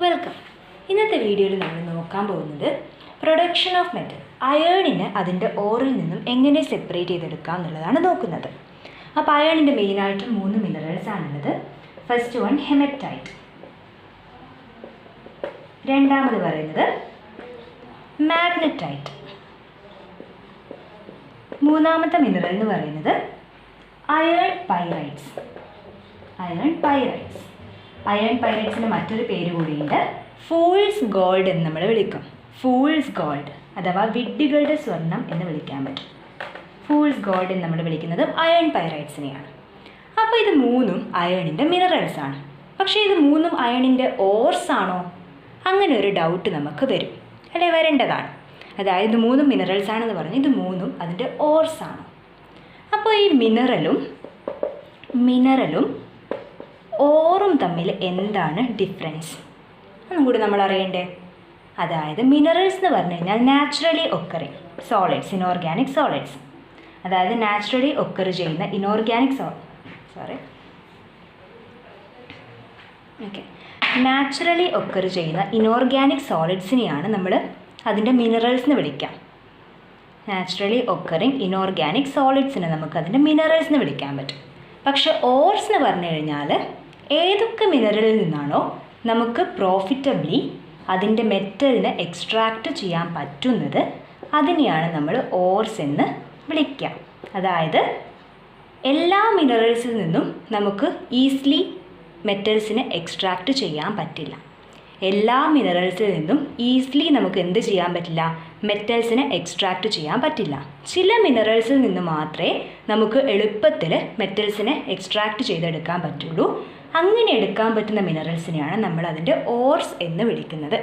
Welcome. ഇന്നത്തെ വീഡിയോയിൽ നമ്മൾ നോക്കാൻ പോകുന്നത് പ്രൊഡക്ഷൻ ഓഫ് മെറ്റൽ, അയേണിനെ അതിൻ്റെ ഓറിൽ നിന്നും എങ്ങനെ സെപ്പറേറ്റ് ചെയ്തെടുക്കാം എന്നുള്ളതാണ് നോക്കുന്നത്. അപ്പോൾ അയേണിൻ്റെ മെയിനായിട്ട് 3 മിനറൽസ് ആണുള്ളത്. ഫസ്റ്റ് വൺ ഹെമറ്റൈറ്റ്, രണ്ടാമത് പറയുന്നത് മാഗ്നറ്റൈറ്റ്, മൂന്നാമത്തെ മിനറൽ എന്ന് പറയുന്നത് അയൺ പൈറൈറ്റ്സ്. അയൺ പൈറൈറ്റ്സിന് മറ്റൊരു പേര് കൂടിയുണ്ട്, ഫൂൾസ് ഗോൾഡ് എന്ന് നമ്മൾ വിളിക്കും. ഫൂൾസ് ഗോൾഡ് അഥവാ വിഡ്ഢികളുടെ സ്വർണം എന്ന് വിളിക്കാൻ പറ്റും. ഫൂൾസ് ഗോൾഡ് എന്ന് നമ്മൾ വിളിക്കുന്നത് അയൺ പൈറൈറ്റ്സിനെയാണ്. അപ്പോൾ ഇത് മൂന്നും അയണിൻ്റെ മിനറൽസ് ആണ്. പക്ഷേ ഇത് മൂന്നും അയണിൻ്റെ ഓർസ് ആണോ? അങ്ങനെ ഒരു ഡൗട്ട് നമുക്ക് വരും, അല്ലെ? വരേണ്ടതാണ്. അതായത് ഇത് മൂന്നും മിനറൽസ് ആണെന്ന് പറഞ്ഞ് ഇത് മൂന്നും അതിൻ്റെ ഓർസ് ആണ്. അപ്പോൾ ഈ മിനറലും ഓറും തമ്മിൽ എന്താണ് ഡിഫറൻസ് എന്നും കൂടി നമ്മൾ അറിയണ്ടേ. അതായത് മിനറൽസ് എന്ന് പറഞ്ഞു കഴിഞ്ഞാൽ naturally occurring solids, inorganic solids. അതായത് നാച്ചുറലി ഒക്കർ ചെയ്യുന്ന നാച്ചുറലി ഒക്കർ ചെയ്യുന്ന ഇനോർഗാനിക് സോളിഡ്സിനെയാണ് നമ്മൾ അതിൻ്റെ മിനറൽസ് എന്ന് വിളിക്കാം. നാച്ചുറലി ഒക്കറിങ് ഇനോർഗാനിക് സോളിഡ്സിനെ നമുക്ക് അതിൻ്റെ മിനറൽസ് എന്ന് വിളിക്കാൻ പറ്റും. പക്ഷെ ഓർസ് എന്ന് പറഞ്ഞു കഴിഞ്ഞാൽ ഏതൊക്കെ മിനറലിൽ നിന്നാണോ നമുക്ക് പ്രോഫിറ്റബ്ലി അതിൻ്റെ മെറ്റലിനെ എക്സ്ട്രാക്റ്റ് ചെയ്യാൻ പറ്റുന്നത് അതിനെയാണ് നമ്മൾ ഓർസ് എന്ന് വിളിക്കുക. അതായത് എല്ലാ മിനറൽസിൽ നിന്നും നമുക്ക് ഈസിലി മെറ്റൽസിനെ എക്സ്ട്രാക്റ്റ് ചെയ്യാൻ പറ്റില്ല. എല്ലാ മിനറൽസിൽ നിന്നും ഈസിലി നമുക്ക് എന്ത് ചെയ്യാൻ പറ്റില്ല? മെറ്റൽസിനെ എക്സ്ട്രാക്റ്റ് ചെയ്യാൻ പറ്റില്ല. ചില മിനറൽസിൽ നിന്ന് മാത്രമേ നമുക്ക് എളുപ്പത്തിൽ മെറ്റൽസിനെ എക്സ്ട്രാക്റ്റ് ചെയ്തെടുക്കാൻ പറ്റുള്ളൂ. അങ്ങനെ എടുക്കാൻ പറ്റുന്ന മിനറൽസിനെയാണ് നമ്മൾ അതിൻ്റെ ഓർസ് എന്ന് വിളിക്കുന്നത്.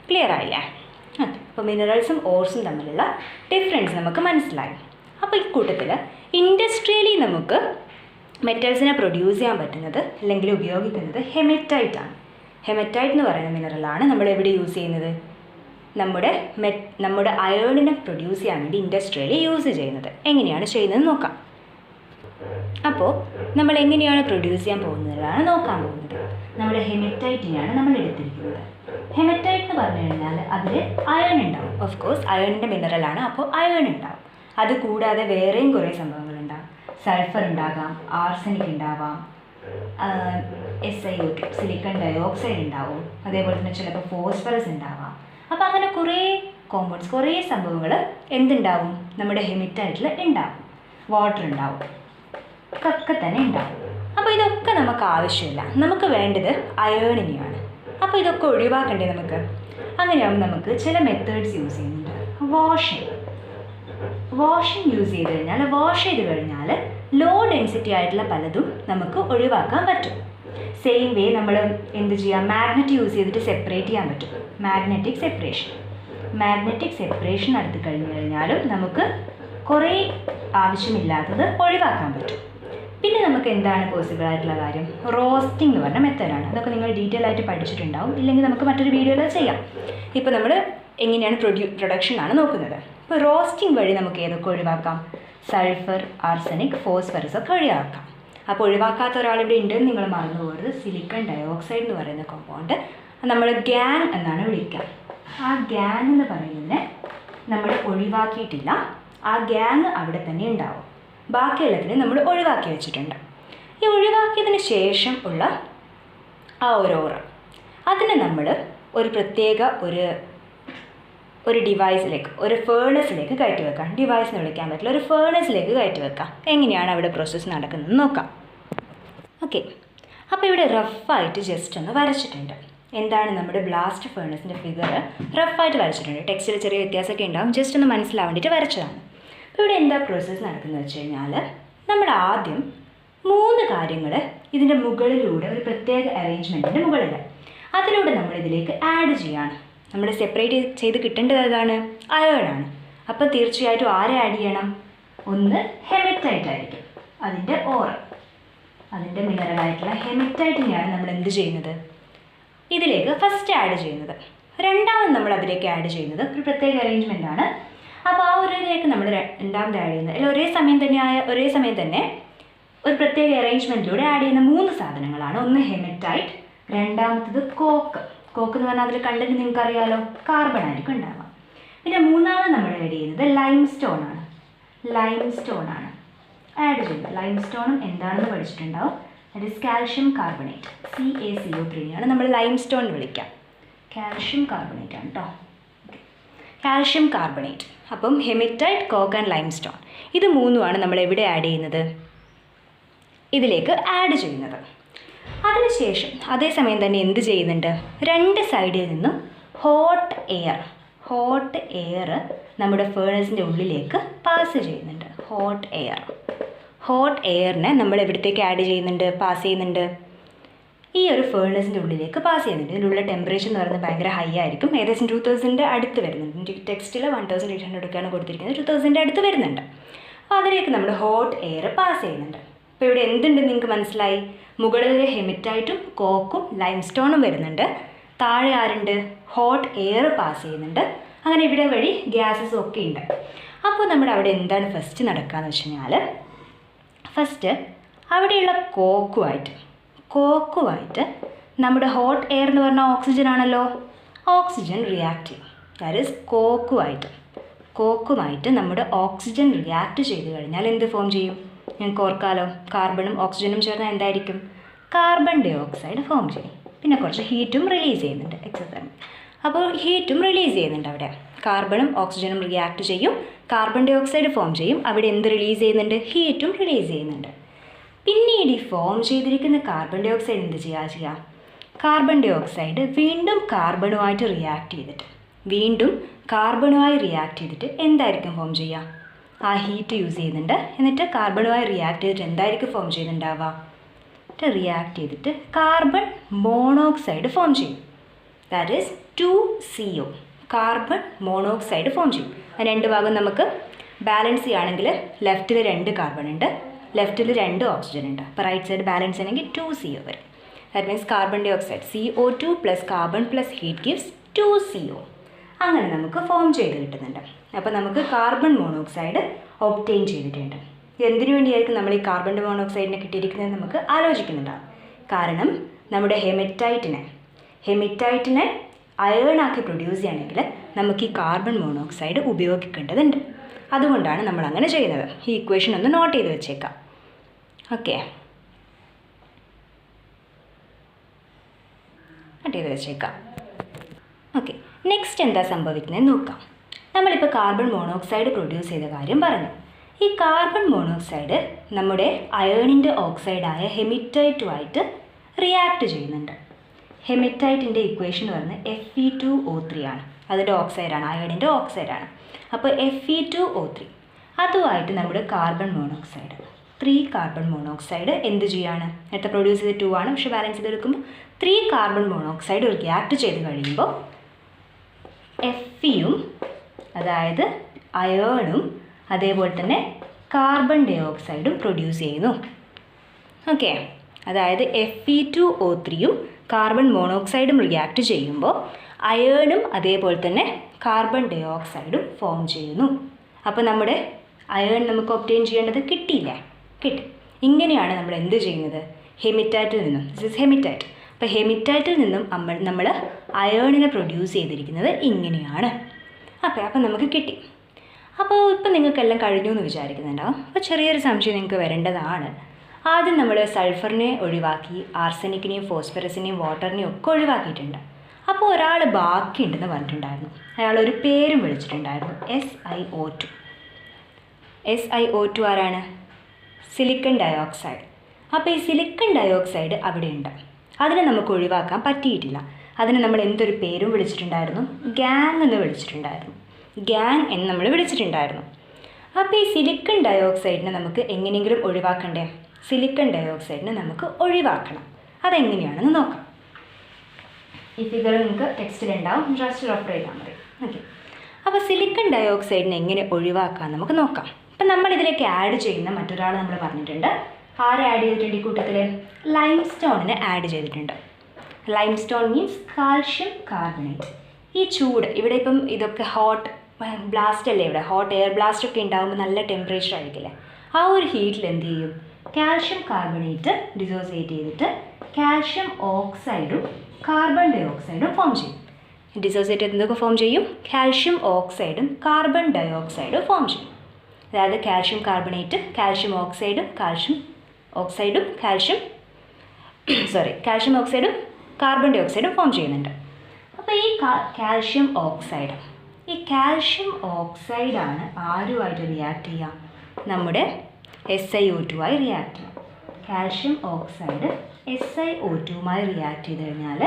ക്ലിയർ ആയില്ലേ? അപ്പോൾ മിനറൽസും ഓർസും തമ്മിലുള്ള ഡിഫറൻസ് നമുക്ക് മനസ്സിലായി. അപ്പോൾ ഈ കൂട്ടത്തിൽ ഇൻഡസ്ട്രിയലി നമുക്ക് മെറ്റൽസിനെ പ്രൊഡ്യൂസ് ചെയ്യാൻ പറ്റുന്നത് അല്ലെങ്കിൽ ഉപയോഗിക്കുന്നത് ഹെമറ്റൈറ്റ് ആണ്. ഹെമറ്റൈറ്റ് എന്ന് പറയുന്ന മിനറലാണ് നമ്മൾ എവിടെ യൂസ് ചെയ്യുന്നത്? നമ്മുടെ അയേണിനെ പ്രൊഡ്യൂസ് ചെയ്യാൻ വേണ്ടി ഇൻഡസ്ട്രിയലി യൂസ് ചെയ്യുന്നത്. എങ്ങനെയാണ് ചെയ്യുന്നത് നോക്കാം. അപ്പോൾ നമ്മൾ എങ്ങനെയാണ് പ്രൊഡ്യൂസ് ചെയ്യാൻ പോകുന്നതാണ് നോക്കാൻ പോകുന്നത്. നമ്മുടെ ഹെമറ്റൈറ്റിനെയാണ് നമ്മൾ എടുത്തിരിക്കുന്നത്. ഹെമറ്റൈറ്റ് എന്ന് പറഞ്ഞു കഴിഞ്ഞാൽ അതിൽ അയൺ ഉണ്ടാവും. ഓഫ് കോഴ്സ് അയണിൻ്റെ മിനറലാണ്, അപ്പോൾ അയൺ ഉണ്ടാവും. അത് കൂടാതെ വേറെയും കുറേ സംഭവങ്ങളുണ്ടാകും. സൾഫർ ഉണ്ടാകാം, ആർസനിക് ഉണ്ടാവാം, SiO2 സിലിക്കൺ ഡയോക്സൈഡ് ഉണ്ടാവും, അതേപോലെ തന്നെ ചിലപ്പോൾ ഫോസ്ഫറസ് ഉണ്ടാവാം. അപ്പോൾ അങ്ങനെ കുറേ കോമ്പൗണ്ട്സ്, കുറേ സംഭവങ്ങൾ എന്തുണ്ടാവും? നമ്മുടെ ഹെമറ്റൈറ്റിൽ ഉണ്ടാവും. വാട്ടർ ഉണ്ടാവും, ഒക്കെ തന്നെ ഉണ്ടാവും. അപ്പോൾ ഇതൊക്കെ നമുക്ക് ആവശ്യമില്ല. നമുക്ക് വേണ്ടത് അയേണിനെയാണ്. അപ്പോൾ ഇതൊക്കെ ഒഴിവാക്കണ്ടേ നമുക്ക്? അങ്ങനെയാകുമ്പോൾ നമുക്ക് ചില മെത്തേഡ്സ് യൂസ് ചെയ്യുന്നുണ്ട്. വാഷിംഗ് യൂസ് ചെയ്ത് കഴിഞ്ഞാൽ, വാഷ് ചെയ്ത് കഴിഞ്ഞാൽ ലോ ഡെൻസിറ്റി ആയിട്ടുള്ള പലതും നമുക്ക് ഒഴിവാക്കാൻ പറ്റും. സെയിം വേ നമ്മൾ എന്ത് ചെയ്യാം? മാഗ്നറ്റ് യൂസ് ചെയ്തിട്ട് സെപ്പറേറ്റ് ചെയ്യാൻ പറ്റും. മാഗ്നറ്റിക് സെപ്പറേഷൻ നടത്തി കഴിഞ്ഞാലും നമുക്ക് കുറേ ആവശ്യമില്ലാത്തത് ഒഴിവാക്കാൻ പറ്റും. പിന്നെ നമുക്ക് എന്താണ് പോസിബിൾ ആയിട്ടുള്ള കാര്യം? റോസ്റ്റിംഗ് എന്ന് പറഞ്ഞ മെത്തേഡാണ്. അതൊക്കെ നിങ്ങൾ ഡീറ്റെയിൽ ആയിട്ട് പഠിച്ചിട്ടുണ്ടാവും. ഇല്ലെങ്കിൽ നമുക്ക് മറ്റൊരു വീഡിയോയിൽ ചെയ്യാം. ഇപ്പോൾ നമ്മൾ എങ്ങനെയാണ് പ്രൊഡക്ഷനാണ് നോക്കുന്നത്. ഇപ്പോൾ റോസ്റ്റിംഗ് വഴി നമുക്ക് ഏതൊക്കെ ഒഴിവാക്കാം? സൾഫർ, ആർസനിക്, ഫോസ്ഫറസ് ഒക്കെ ഒഴിവാക്കാം. അപ്പോൾ ഒഴിവാക്കാത്ത ഒരാളിവിടെ ഉണ്ടെന്ന് നിങ്ങൾ മറന്നു പോകരുത്. സിലിക്കൺ ഡയോക്സൈഡ് എന്ന് പറയുന്ന കോമ്പൗണ്ട് നമ്മൾ ഗ്യാങ് എന്നാണ് വിളിക്കുക. ആ ഗ്യാങ് എന്ന് പറയുന്നതിനെ നമ്മൾ ഒഴിവാക്കിയിട്ടില്ല. ആ ഗ്യാങ് അവിടെ തന്നെ ഉണ്ടാവും. ബാക്കിയുള്ളതിനെ നമ്മൾ ഒഴിവാക്കി വെച്ചിട്ടുണ്ട്. ഈ ഒഴിവാക്കിയതിന് ശേഷം ഉള്ള ആ ഒരു ഓറ അതിനെ നമ്മൾ ഒരു പ്രത്യേക ഒരു ഡിവൈസിലേക്ക്, ഒരു ഫേർണസിലേക്ക് കയറ്റി വെക്കാം. ഡിവൈസ് എന്ന് വിളിക്കാൻ പറ്റില്ല, ഒരു ഫേർണസിലേക്ക് കയറ്റി വെക്കാം. എങ്ങനെയാണ് അവിടെ പ്രോസസ്സ് നടക്കുന്നത് നോക്കാം. ഓക്കെ, അപ്പോൾ ഇവിടെ റഫായിട്ട് ജസ്റ്റ് ഒന്ന് വരച്ചിട്ടുണ്ട്. എന്താണ് നമ്മുടെ ബ്ലാസ്റ്റ് ഫേർണസിൻ്റെ ഫിഗർ റഫായിട്ട് വരച്ചിട്ടുണ്ട്. ടെക്സ്റ്റിൽ ചെറിയ വ്യത്യാസമൊക്കെ ഉണ്ടാകും, ജസ്റ്റ് ഒന്ന് മനസ്സിലാവാൻ വേണ്ടിയിട്ട് വരച്ചതാണ്. അപ്പോൾ ഇവിടെ എന്താ പ്രോസസ്സ് നടക്കുന്നത് വെച്ച് കഴിഞ്ഞാൽ, നമ്മൾ ആദ്യം 3 കാര്യങ്ങൾ ഇതിൻ്റെ മുകളിലൂടെ, ഒരു പ്രത്യേക അറേഞ്ച്മെൻറ്റിൻ്റെ മുകളിൽ അതിലൂടെ നമ്മൾ ഇതിലേക്ക് ആഡ് ചെയ്യാണ്. നമ്മൾ സെപ്പറേറ്റ് ചെയ്ത് കിട്ടേണ്ടത് ഏതാണ്? അയേണാണ്. അപ്പോൾ തീർച്ചയായിട്ടും ആരെ ആഡ് ചെയ്യണം? ഒന്ന് ഹെമറ്റൈറ്റ് ആയിരിക്കും, അതിൻ്റെ അതിൻ്റെ മിനറലായിട്ടുള്ള ഹെമറ്റൈറ്റിനെയാണ് നമ്മൾ എന്ത് ചെയ്യുന്നത്? ഇതിലേക്ക് ഫസ്റ്റ് ആഡ് ചെയ്യുന്നത്. രണ്ടാമത് നമ്മൾ അതിലേക്ക് ആഡ് ചെയ്യുന്നത് ഒരു പ്രത്യേക അറേഞ്ച്മെൻറ്റാണ്. അപ്പോൾ ആ ഒരു ഇതിലേക്ക് നമ്മൾ രണ്ടാമത് ആഡ് ചെയ്യുന്നത്, അല്ല ഒരേ സമയം തന്നെ ഒരു പ്രത്യേക അറേഞ്ച്മെൻറ്റിലൂടെ ആഡ് ചെയ്യുന്ന 3 സാധനങ്ങളാണ്. ഒന്ന് ഹെമറ്റൈറ്റ്, രണ്ടാമത്തത് കോക്ക് എന്ന് പറഞ്ഞാൽ അതിൽ കണ്ടന്റ് നിങ്ങൾക്ക് അറിയാമല്ലോ, കാർബൺ ആയിരിക്കും ഉണ്ടാവുക. പിന്നെ മൂന്നാമത് നമ്മൾ ആഡ് ചെയ്യുന്നത് ലൈംസ്റ്റോൺ ആണ്. ലൈംസ്റ്റോൺ ആണ് ആഡ് ചെയ്യുന്നത്. ലൈംസ്റ്റോണും എന്താണെന്ന് പഠിച്ചിട്ടുണ്ടാവും. That is calcium carbonate, CaCO3 ആണ് നമ്മൾ ലൈംസ്റ്റോൺ വിളിക്കാം. കാൽഷ്യം കാർബണേറ്റ് ആണ് കേട്ടോ, കാൽഷ്യം കാർബണേറ്റ്. അപ്പം ഹെമറ്റൈറ്റ്, കോക്ക് ആൻഡ് ലൈംസ്റ്റോൺ ഇത് മൂന്നുമാണ് നമ്മൾ എവിടെ ആഡ് ചെയ്യുന്നത്, ഇതിലേക്ക് ആഡ് ചെയ്യുന്നത്. അതിനുശേഷം അതേസമയം തന്നെ എന്ത് ചെയ്യുന്നുണ്ട്, രണ്ട് സൈഡിൽ നിന്നും ഹോട്ട് എയർ നമ്മുടെ ഫേണസിൻ്റെ ഉള്ളിലേക്ക് പാസ് ചെയ്യുന്നുണ്ട്. ഹോട്ട് എയറിനെ നമ്മൾ എവിടത്തേക്ക് ആഡ് ചെയ്യുന്നുണ്ട്, പാസ് ചെയ്യുന്നുണ്ട്, ഈ ഒരു ഫേണസിൻ്റെ ഉള്ളിലേക്ക് പാസ് ചെയ്യുന്നുണ്ട്. ഇതിനുള്ള ടെമ്പറേച്ചർ എന്ന് പറയുന്നത് ഭയങ്കര ഹൈ ആയിരിക്കും, ഏകദേശം 2000 അടുത്ത് വരുന്നുണ്ട്. ടെക്സ്റ്റിൽ 1800 ഒക്കെയാണ് കൊടുത്തിരിക്കുന്നത്, 2000 അടുത്ത് വരുന്നുണ്ട്. അപ്പോൾ അതിലേക്ക് നമ്മൾ ഹോട്ട് എയർ പാസ് ചെയ്യുന്നുണ്ട്. അപ്പോൾ ഇവിടെ എന്തുണ്ട് നിങ്ങൾക്ക് മനസ്സിലായി, മുകളിൽ ഹെമറ്റൈറ്റും കോക്കും ലൈംസ്റ്റോണും വരുന്നുണ്ട്, താഴെ ആരുണ്ട്, ഹോട്ട് എയർ പാസ് ചെയ്യുന്നുണ്ട്. അങ്ങനെ ഇവിടെ വഴി ഗ്യാസസും ഒക്കെ ഉണ്ട്. അപ്പോൾ നമ്മുടെ അവിടെ എന്താണ് ഫസ്റ്റ് നടക്കുകയെന്ന് വെച്ച് കഴിഞ്ഞാൽ, ഫസ്റ്റ് അവിടെയുള്ള കോക്കുമായിട്ട് നമ്മുടെ ഹോട്ട് എയർ എന്ന് പറഞ്ഞാൽ ഓക്സിജൻ ആണല്ലോ, ഓക്സിജൻ റിയാക്ട് ചെയ്യും. ദാറ്റ് ഈസ് കോക്കുമായിട്ട് നമ്മുടെ ഓക്സിജൻ റിയാക്ട് ചെയ്ത് കഴിഞ്ഞാൽ എന്ത് ഫോം ചെയ്യും, ഞങ്ങൾക്ക് ഓർക്കാലോ, കാർബണും ഓക്സിജനും ചേർന്നാൽ എന്തായിരിക്കും, കാർബൺ ഡൈ ഓക്സൈഡ് ഫോം ചെയ്യും. പിന്നെ കുറച്ച് ഹീറ്റും റിലീസ് ചെയ്യുന്നുണ്ട് എക്സെട്രാ. അപ്പോൾ ഹീറ്റും റിലീസ് ചെയ്യുന്നുണ്ട്. അവിടെ കാർബണും ഓക്സിജനും റിയാക്ട് ചെയ്യും, കാർബൺ ഡൈ ഓക്സൈഡ് ഫോം ചെയ്യും. അവിടെ എന്ത് റിലീസ് ചെയ്യുന്നുണ്ട്, ഹീറ്റും റിലീസ് ചെയ്യുന്നുണ്ട്. പിന്നീട് ഈ ഫോം ചെയ്തിരിക്കുന്ന കാർബൺ ഡൈ ഓക്സൈഡ് എന്ത് ചെയ്യുക, കാർബൺ ഡൈ ഓക്സൈഡ് വീണ്ടും കാർബണുമായി റിയാക്ട് ചെയ്തിട്ട് എന്തായിരിക്കും ഫോം ചെയ്യുക, ആ ഹീറ്റ് യൂസ് ചെയ്യുന്നുണ്ട്. എന്നിട്ട് കാർബണുമായി റിയാക്ട് ചെയ്തിട്ട് എന്തായിരിക്കും ഫോം ചെയ്യുന്നുണ്ടാവുക, റിയാക്ട് ചെയ്തിട്ട് കാർബൺ മോണോക്സൈഡ് ഫോം ചെയ്യും. That is 2CO, carbon monoxide form ചെയ്യും. ആ രണ്ട് ഭാഗം നമുക്ക് ബാലൻസ് ചെയ്യുകയാണെങ്കിൽ ലെഫ്റ്റിൽ 2 കാർബൺ ഉണ്ട്, ലെഫ്റ്റിൽ 2 ഓക്സിജൻ ഉണ്ട്. അപ്പോൾ റൈറ്റ് സൈഡ് ബാലൻസ് ചെയ്യണമെങ്കിൽ 2CO വരും. ദാറ്റ് മീൻസ് കാർബൺ ഡൈ ഓക്സൈഡ് CO2 plus carbon plus heat gives 2CO. അങ്ങനെ നമുക്ക് ഫോം ചെയ്ത് കിട്ടുന്നുണ്ട്. അപ്പോൾ നമുക്ക് കാർബൺ മോണോക്സൈഡ് ഒബ്റ്റെയിൻ ചെയ്തിട്ടുണ്ട്. എന്തിനു വേണ്ടിയായിരിക്കും നമ്മൾ ഈ കാർബൺ മോണോക്സൈഡിനെ കിട്ടിയിരിക്കുന്നത് നമുക്ക് ആലോചിക്കുന്നുണ്ടാകും. കാരണം നമ്മുടെ ഹെമറ്റൈറ്റിനെ അയേണാക്കി പ്രൊഡ്യൂസ് ചെയ്യണമെങ്കിൽ നമുക്ക് ഈ കാർബൺ മോണോക്സൈഡ് ഉപയോഗിക്കേണ്ടതുണ്ട്. അതുകൊണ്ടാണ് നമ്മൾ അങ്ങനെ ചെയ്യുന്നത്. ഈ ഇക്വേഷൻ ഒന്ന് നോട്ട് ചെയ്ത് വെച്ചേക്കാം. ഓക്കെ, നോട്ട് ചെയ്ത് വെച്ചേക്കാം. ഓക്കെ, നെക്സ്റ്റ് എന്താ സംഭവിക്കുന്നതെന്ന് നോക്കാം. നമ്മളിപ്പോൾ കാർബൺ മോണോക്സൈഡ് പ്രൊഡ്യൂസ് ചെയ്ത കാര്യം പറഞ്ഞു. ഈ കാർബൺ മോണോക്സൈഡ് നമ്മുടെ അയേണിൻ്റെ ഓക്സൈഡായ ഹെമറ്റൈറ്റുമായിട്ട് റിയാക്ട് ചെയ്യുന്നുണ്ട്. ഹെമറ്റൈറ്റിൻ്റെ ഇക്വേഷൻ എന്ന് പറയുന്നത് Fe2O3 ആണ്. അതിൻ്റെ ഓക്സൈഡാണ്, അയേണിൻ്റെ ഓക്സൈഡാണ്. അപ്പോൾ Fe2O3 അതുമായിട്ട് നമ്മുടെ കാർബൺ മോണോക്സൈഡ് 3 കാർബൺ മോണോക്സൈഡ് എന്ത് ചെയ്യാണ്, നേരത്തെ പ്രൊഡ്യൂസ് ചെയ്ത് 2 ആണ്, പക്ഷേ ബാലൻസ് ചെയ്തെടുക്കുമ്പോൾ 3 കാർബൺ മോണോക്സൈഡ് റിയാക്ട് ചെയ്ത് കഴിയുമ്പോൾ Feയും അതായത് അയേണും അതേപോലെ തന്നെ കാർബൺ ഡൈ ഓക്സൈഡും പ്രൊഡ്യൂസ് ചെയ്യുന്നു. ഓക്കെ, അതായത് Fe2O3യും കാർബൺ മോണോക്സൈഡും റിയാക്ട് ചെയ്യുമ്പോൾ അയേണും അതേപോലെ തന്നെ കാർബൺ ഡൈ ഓക്സൈഡും ഫോം ചെയ്യുന്നു. അപ്പോൾ നമ്മുടെ അയേൺ നമുക്ക് ഒബ്റ്റെയിൻ ചെയ്യേണ്ടത് കിട്ടിയില്ലേ, കിട്ടി. ഇങ്ങനെയാണ് നമ്മൾ എന്ത് ചെയ്യുന്നത്, ഹെമറ്റൈറ്റിൽ നിന്നും, ദിസ് ഇസ് ഹെമറ്റൈറ്റ്. അപ്പോൾ ഹെമറ്റൈറ്റിൽ നിന്നും നമ്മൾ അയേണിനെ പ്രൊഡ്യൂസ് ചെയ്തിരിക്കുന്നത് ഇങ്ങനെയാണ്. അപ്പോൾ നമുക്ക് കിട്ടി. അപ്പോൾ ഇപ്പം നിങ്ങൾക്കെല്ലാം കഴിഞ്ഞു എന്ന് വിചാരിക്കുന്നുണ്ടാവും. അപ്പോൾ ചെറിയൊരു സംശയം നിങ്ങൾക്ക് വരേണ്ടതാണ്. ആദ്യം നമ്മൾ സൾഫറിനെ ഒഴിവാക്കി, ആർസനിക്കിനെയും ഫോസ്ഫറസിനെയും വാട്ടറിനെയും ഒക്കെ ഒഴിവാക്കിയിട്ടുണ്ട്. അപ്പോൾ ഒരാൾ ബാക്കിയുണ്ടെന്ന് പറഞ്ഞിട്ടുണ്ടായിരുന്നു. അയാൾ ഒരു പേരും വിളിച്ചിട്ടുണ്ടായിരുന്നു, SiO2 ആരാണ്, സിലിക്കൺ ഡയോക്സൈഡ്. അപ്പോൾ ഈ സിലിക്കൺ ഡയോക്സൈഡ് അവിടെയുണ്ട്, അതിനെ നമുക്ക് ഒഴിവാക്കാൻ പറ്റിയിട്ടില്ല. അതിനെ നമ്മൾ എന്തൊരു പേരും വിളിച്ചിട്ടുണ്ടായിരുന്നു, ഗ്യാങ് എന്ന് വിളിച്ചിട്ടുണ്ടായിരുന്നു. നമ്മൾ വിളിച്ചിട്ടുണ്ടായിരുന്നു. അപ്പോൾ ഈ സിലിക്കൺ ഡയോക്സൈഡിനെ നമുക്ക് എങ്ങനെയെങ്കിലും ഒഴിവാക്കണ്ടേ, സിലിക്കൺ ഡയോക്സൈഡിനെ നമുക്ക് ഒഴിവാക്കണം. അതെങ്ങനെയാണെന്ന് നോക്കാം. ഈ ഫിഗർ നിങ്ങൾക്ക് ടെക്സ്റ്റിലുണ്ടാവും, ജസ്റ്റ് റെഫർ ചെയ്താൽ മതി. ഓക്കെ, അപ്പോൾ സിലിക്കൺ ഡയോക്സൈഡിനെ എങ്ങനെ ഒഴിവാക്കാം നമുക്ക് നോക്കാം. അപ്പം നമ്മളിതിലേക്ക് ആഡ് ചെയ്യുന്ന മറ്റൊരാൾ നമ്മൾ പറഞ്ഞിട്ടുണ്ട്. ആരെ ആഡ് ചെയ്തിട്ടുണ്ട് ഈ കൂട്ടത്തിൽ, ലൈംസ്റ്റോണിനെ ആഡ് ചെയ്തിട്ടുണ്ട്. Limestone means calcium carbonate. ഈ ചൂട് ഇവിടെ ഇപ്പം ഇതൊക്കെ ഹോട്ട് ബ്ലാസ്റ്റ് അല്ലേ, ഇവിടെ ഹോട്ട് എയർ ബ്ലാസ്റ്റ് ഒക്കെ ഉണ്ടാകുമ്പോൾ നല്ല ടെമ്പറേച്ചർ ആയിരിക്കില്ലേ, ആ ഒരു ഹീറ്റിൽ എന്ത് ചെയ്യും, കാൽഷ്യം കാർബണേറ്റ് ഡിസോസിയേറ്റ് ചെയ്തിട്ട് കാൽഷ്യം ഓക്സൈഡും കാർബൺ ഡൈ ഓക്സൈഡും ഫോം ചെയ്യും. ഡിസോസിയേറ്റ് എന്തൊക്കെ ഫോം ചെയ്യും? കാൽഷ്യം ഓക്സൈഡും കാർബൺ ഡൈ ഓക്സൈഡും ഫോം ചെയ്യും. അതായത് കാൽഷ്യം കാർബണേറ്റ്, കാൽഷ്യം ഓക്സൈഡും കാൽഷ്യം ഓക്സൈഡും കാൽഷ്യം ഓക്സൈഡും കാർബൺ ഡൈ ഓക്സൈഡും ഫോം ചെയ്യുന്നുണ്ട്. അപ്പോൾ ഈ കാൽഷ്യം ഓക്സൈഡാണ് ആരുമായിട്ട് റിയാക്ട് ചെയ്യുക? നമ്മുടെ SiO2 ആയി റിയാക്ട് ചെയ്യുക. കാൽഷ്യം ഓക്സൈഡ് SiO2മായി റിയാക്ട് ചെയ്ത് കഴിഞ്ഞാൽ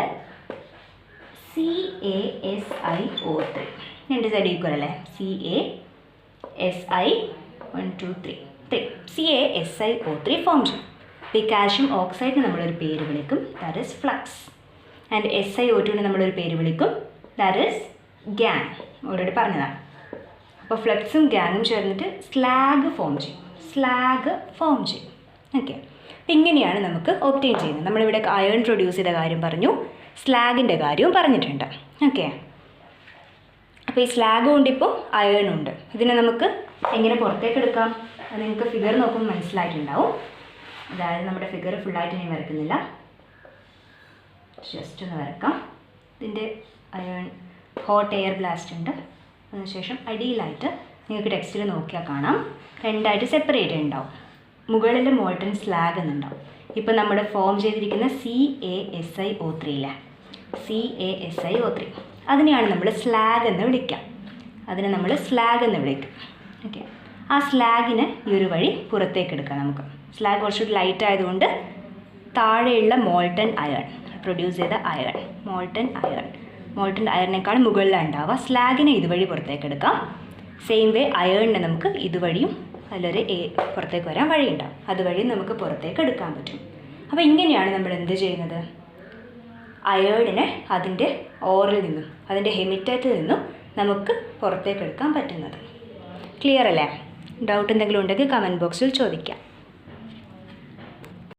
CaSiO3 രണ്ട് സൈഡ് ഈക്വൽ അല്ലേ? CaSiO3 ഫോം ചെയ്യും. അപ്പോൾ ഈ കാൽഷ്യം ഓക്സൈഡിന് നമ്മളൊരു പേര് വിളിക്കും, ദാറ്റ് ഈസ് ഫ്ലക്സ്. ആൻഡ് SiO2ന് നമ്മളൊരു പേര് വിളിക്കും, ദാറ്റ് ഈസ് ഗ്യാങ്. ഓൾറെഡി പറഞ്ഞതാണ്. അപ്പോൾ ഫ്ലക്സും ഗ്യാങ്ങും ചേർന്നിട്ട് സ്ലാഗ് ഫോം ചെയ്യും. ഓക്കെ, അപ്പോൾ ഇങ്ങനെയാണ് നമുക്ക് ഒബ്റ്റെയിൻ ചെയ്യുന്നത്. നമ്മളിവിടെ അയൺ പ്രൊഡ്യൂസ് ചെയ്ത കാര്യം പറഞ്ഞു, സ്ലാഗിൻ്റെ കാര്യവും പറഞ്ഞിട്ടുണ്ട്. ഓക്കെ, അപ്പോൾ ഈ സ്ലാഗ് കൊണ്ടിപ്പോൾ അയൺ ഉണ്ട്. ഇതിനെ നമുക്ക് എങ്ങനെ പുറത്തേക്ക് എടുക്കാം? അത് നിങ്ങൾക്ക് ഫിഗർ നോക്കുമ്പോൾ മനസ്സിലായിട്ടുണ്ടാവും. അതായത് നമ്മുടെ ഫിഗർ ഫുള്ളായിട്ട് ഞാൻ വരയ്ക്കുന്നില്ല, ജസ്റ്റ് ഒന്ന് വരക്കാം. ഇതിൻ്റെ അയൺ ഹോട്ട് എയർ ബ്ലാസ്റ്റ് ഉണ്ട്. അതിനുശേഷം അടിയിലായിട്ട് നിങ്ങൾക്ക് ടെക്സ്റ്റിൽ നോക്കിയാൽ കാണാം, രണ്ടായിട്ട് സെപ്പറേറ്റ് ഉണ്ടാവും. മുകളിൽ മോൾട്ടൺ സ്ലാഗ് എന്നുണ്ടാവും. ഇപ്പോൾ നമ്മൾ ഫോം ചെയ്തിരിക്കുന്ന CaSiO3 അതിനെയാണ് നമ്മൾ സ്ലാഗ് എന്ന് വിളിക്കുക. ഓക്കെ, ആ സ്ലാഗിന് ഈ ഒരു വഴി പുറത്തേക്ക് എടുക്കാം നമുക്ക്. സ്ലാഗ് കുറച്ചുകൂടി ലൈറ്റ് ആയതുകൊണ്ട് താഴെയുള്ള മോൾട്ടൺ അയൺ പ്രൊഡ്യൂസ് ചെയ്ത മോൾട്ടൺ അയണിനേക്കാൾ മുകളിലാണ് ഉണ്ടാവുക. സ്ലാഗിനെ ഇതുവഴി പുറത്തേക്ക് എടുക്കാം. സെയിം വേ അയണിനെ നമുക്ക് ഇതുവഴിയും അതിലൊരു പുറത്തേക്ക് വരാൻ വഴിയുണ്ടാവും. അതുവഴി നമുക്ക് പുറത്തേക്ക് എടുക്കാൻ പറ്റും. അപ്പോൾ ഇങ്ങനെയാണ് നമ്മൾ എന്ത് ചെയ്യുന്നത്? അയേണിനെ അതിൻ്റെ ഓറിൽ നിന്നും, അതിൻ്റെ ഹെമിറ്റൈറ്റിൽ നിന്നും നമുക്ക് പുറത്തേക്ക് എടുക്കാൻ പറ്റുന്നത്. ക്ലിയർ അല്ലേ? ഡൗട്ട് എന്തെങ്കിലും ഉണ്ടെങ്കിൽ കമൻറ്റ് ബോക്സിൽ ചോദിക്കാം.